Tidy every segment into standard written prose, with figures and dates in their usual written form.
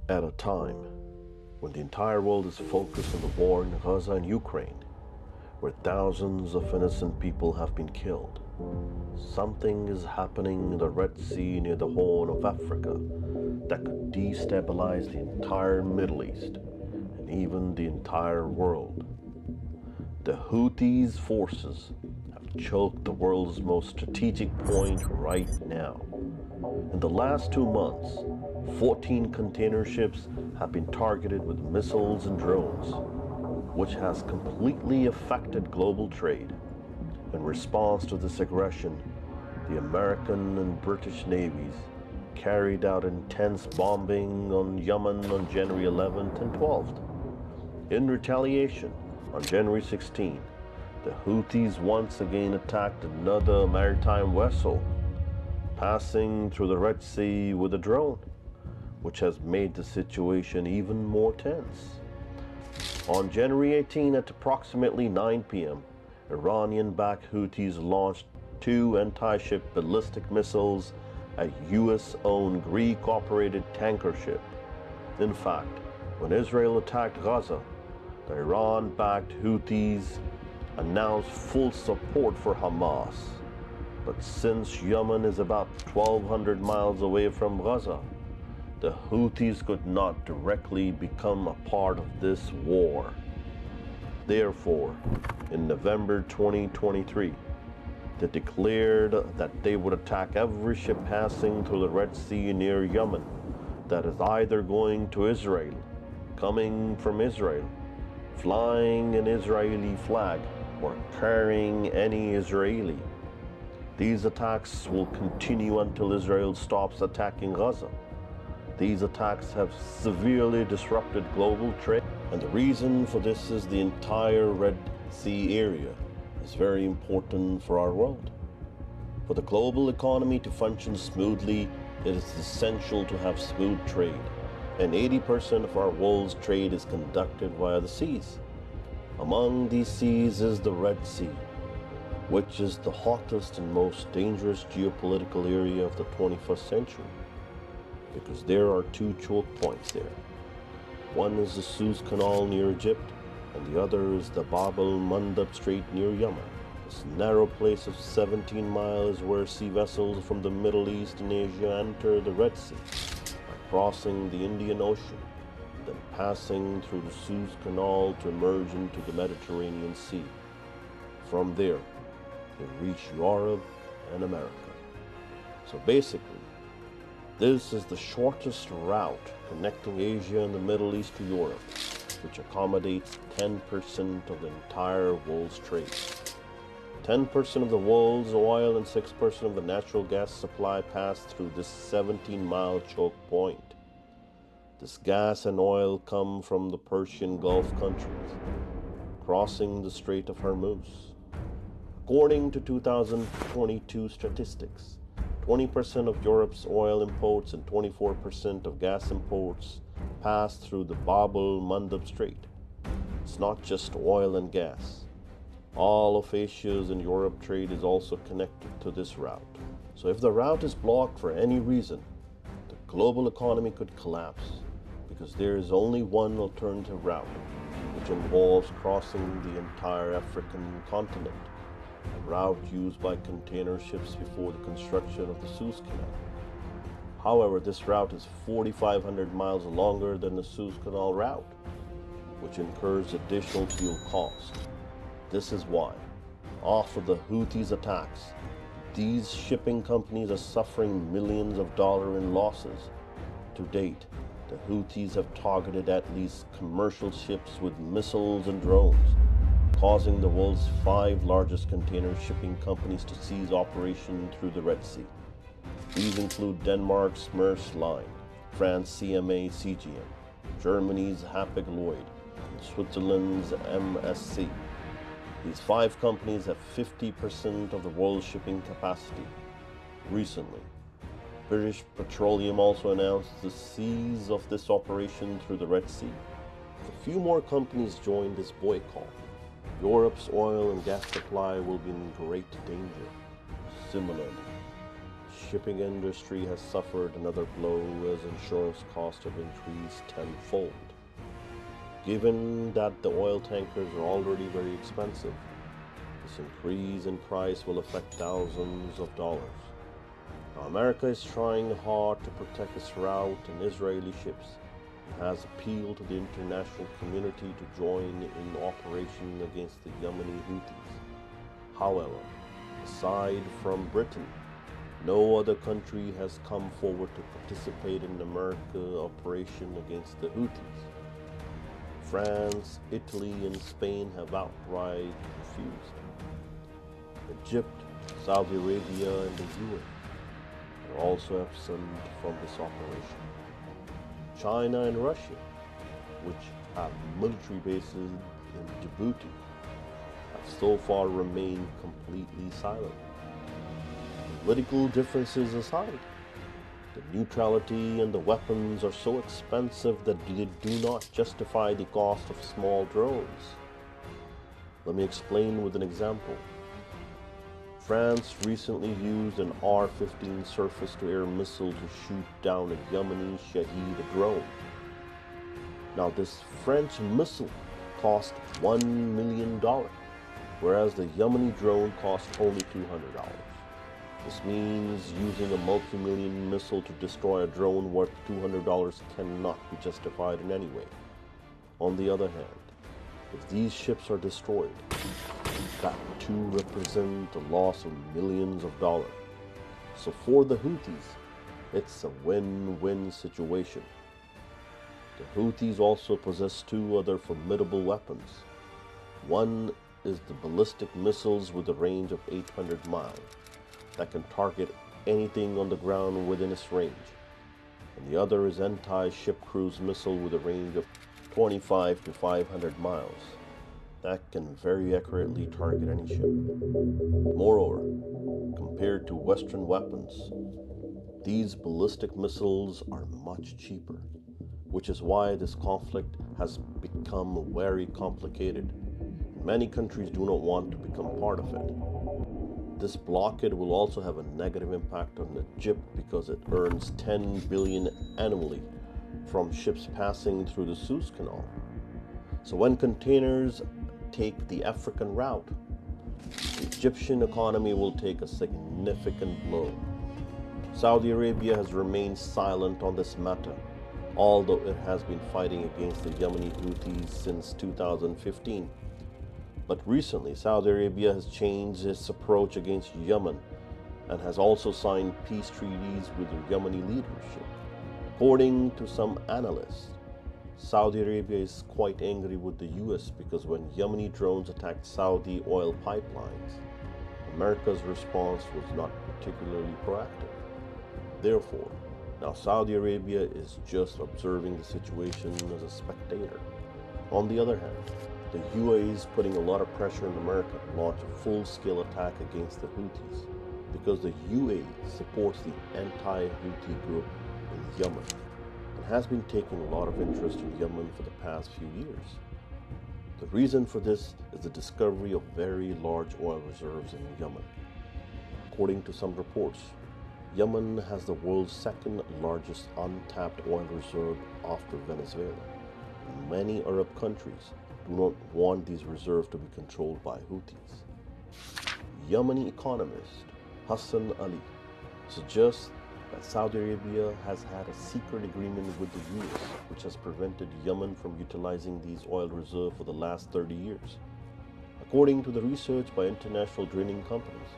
At a time when the entire world is focused on the war in Gaza and Ukraine, where thousands of innocent people have been killed, something is happening in the Red Sea near the Horn of Africa that could destabilize the entire Middle East and even the entire world. The Houthis forces have choked the world's most strategic point right now. In the last 2 months, 14 container ships have been targeted with missiles and drones, which has completely affected global trade. In response to this aggression, the American and British navies carried out intense bombing on Yemen on January 11th and 12th. In retaliation, on January 16th, the Houthis once again attacked another maritime vessel passing through the Red Sea with a drone, which has made the situation even more tense. On January 18 at approximately 9 p.m., Iranian-backed Houthis launched two anti-ship ballistic missiles at US-owned Greek-operated tanker ship. In fact, when Israel attacked Gaza, the Iran-backed Houthis announced full support for Hamas. But since Yemen is about 1,200 miles away from Gaza, the Houthis could not directly become a part of this war. Therefore, in November 2023, they declared that they would attack every ship passing through the Red Sea near Yemen that is either going to Israel, coming from Israel, flying an Israeli flag, or carrying any Israeli. These attacks will continue until Israel stops attacking Gaza. These attacks have severely disrupted global trade, and the reason for this is the entire Red Sea area is very important for our world. For the global economy to function smoothly, it is essential to have smooth trade, and 80% of our world's trade is conducted via the seas. Among these seas is the Red Sea, which is the hottest and most dangerous geopolitical area of the 21st century, because there are two choke points there. One is the Suez Canal near Egypt, and the other is the Bab el-Mandab Strait near Yemen. This narrow place of 17 miles where sea vessels from the Middle East and Asia enter the Red Sea by crossing the Indian Ocean, then passing through the Suez Canal to emerge into the Mediterranean Sea. From there, they reach Europe and America. So basically, this is the shortest route connecting Asia and the Middle East to Europe, which accommodates 10% of the entire world's trade. 10% of the world's oil and 6% of the natural gas supply pass through this 17-mile choke point. This gas and oil come from the Persian Gulf countries, crossing the Strait of Hormuz. According to 2022 statistics, 20% of Europe's oil imports and 24% of gas imports pass through the Bab el-Mandab Strait. It's not just oil and gas. All of Asia's and Europe trade is also connected to this route. So if the route is blocked for any reason, the global economy could collapse, because there is only one alternative route, which involves crossing the entire African continent, a route used by container ships before the construction of the Suez Canal. However, this route is 4,500 miles longer than the Suez Canal route, which incurs additional fuel costs. This is why, after the Houthis' attacks, these shipping companies are suffering millions of dollars in losses. To date, the Houthis have targeted at least commercial ships with missiles and drones, causing the world's 5 largest container shipping companies to cease operation through the Red Sea. These include Denmark's Maersk Line, France CMA CGM, Germany's Hapag-Lloyd, and Switzerland's MSC. These 5 companies have 50% of the world's shipping capacity. Recently, British Petroleum also announced the cease of this operation through the Red Sea. If a few more companies join this boycott, Europe's oil and gas supply will be in great danger. Similarly, shipping industry has suffered another blow as insurance costs have increased tenfold. Given that the oil tankers are already very expensive, this increase in price will affect thousands of dollars. Now, America is trying hard to protect its route and Israeli ships and has appealed to the international community to join in operation against the Yemeni Houthis. However, aside from Britain, no other country has come forward to participate in America's operation against the Houthis. France, Italy, and Spain have outright refused. Egypt, Saudi Arabia, and the UAE are also absent from this operation. China and Russia, which have military bases in Djibouti, have so far remained completely silent. Political differences aside, the neutrality and the weapons are so expensive that they do not justify the cost of small drones. Let me explain with an example. France recently used an R-15 surface-to-air missile to shoot down a Yemeni Shahid drone. Now, this French missile cost $1 million, whereas the Yemeni drone cost only $200. This means using a multi-million missile to destroy a drone worth $200 cannot be justified in any way. On the other hand, if these ships are destroyed, that too represents a loss of millions of dollars. So for the Houthis, it's a win-win situation. The Houthis also possess two other formidable weapons. One is the ballistic missiles with a range of 800 miles that can target anything on the ground within its range. And the other is anti-ship cruise missile with a range of 25 to 500 miles that can very accurately target any ship. Moreover, compared to Western weapons, these ballistic missiles are much cheaper, which is why this conflict has become very complicated. Many countries do not want to become part of it. This blockade will also have a negative impact on Egypt because it earns $10 billion annually from ships passing through the Suez Canal. So when containers take the African route, the Egyptian economy will take a significant blow. Saudi Arabia has remained silent on this matter, although it has been fighting against the Yemeni Houthis since 2015. But recently, Saudi Arabia has changed its approach against Yemen and has also signed peace treaties with the Yemeni leadership. According to some analysts, Saudi Arabia is quite angry with the US because when Yemeni drones attacked Saudi oil pipelines, America's response was not particularly proactive. Therefore, now Saudi Arabia is just observing the situation as a spectator. On the other hand, the UAE is putting a lot of pressure on America to launch a full-scale attack against the Houthis because the UAE supports the anti-Houthi group in Yemen and has been taking a lot of interest in Yemen for the past few years. The reason for this is the discovery of very large oil reserves in Yemen. According to some reports, Yemen has the world's second largest untapped oil reserve after Venezuela. Many Arab countries do not want these reserves to be controlled by Houthis. Yemeni economist Hassan Ali suggests that Saudi Arabia has had a secret agreement with the US, which has prevented Yemen from utilizing these oil reserves for the last 30 years. According to the research by international drilling companies,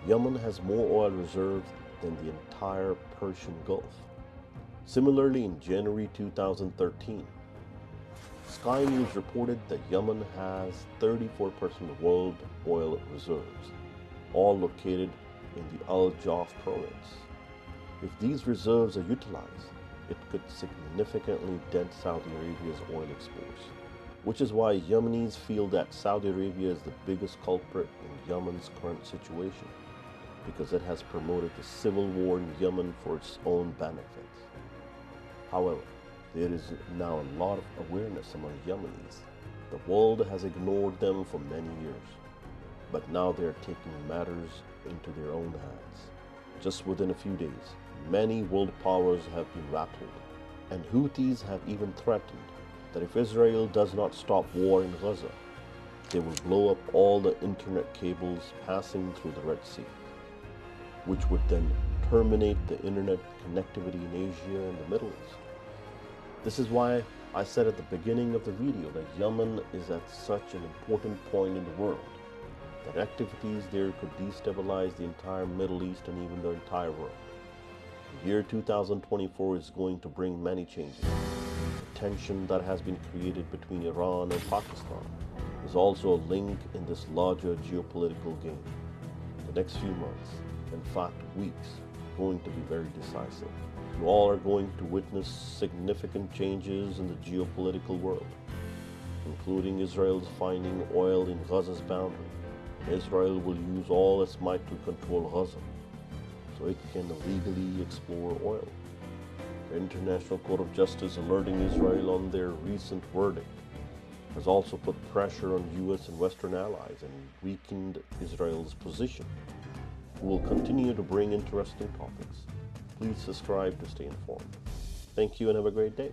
Yemen has more oil reserves than the entire Persian Gulf. Similarly, in January 2013, Sky News reported that Yemen has 34% of world oil reserves, all located in the Al Jawf province. If these reserves are utilized, it could significantly dent Saudi Arabia's oil exports, which is why Yemenis feel that Saudi Arabia is the biggest culprit in Yemen's current situation, because it has promoted the civil war in Yemen for its own benefits. However, there is now a lot of awareness among Yemenis. The world has ignored them for many years, but now they are taking matters into their own hands. just within a few days. Many world powers have been rattled, and Houthis have even threatened that if Israel does not stop war in Gaza, they will blow up all the internet cables passing through the Red Sea, which would then terminate the internet connectivity in Asia and the Middle East. This is why I said at the beginning of the video that Yemen is at such an important point in the world, that activities there could destabilize the entire Middle East and even the entire world. The year 2024 is going to bring many changes. The tension that has been created between Iran and Pakistan is also a link in this larger geopolitical game. The next few months, in fact weeks, are going to be very decisive. You all are going to witness significant changes in the geopolitical world, including Israel's finding oil in Gaza's boundary. Israel will use all its might to control Gaza, so it can illegally explore oil. The International Court of Justice alerting Israel on their recent verdict has also put pressure on US and Western allies and weakened Israel's position. We will continue to bring interesting topics. Please subscribe to stay informed. Thank you and have a great day.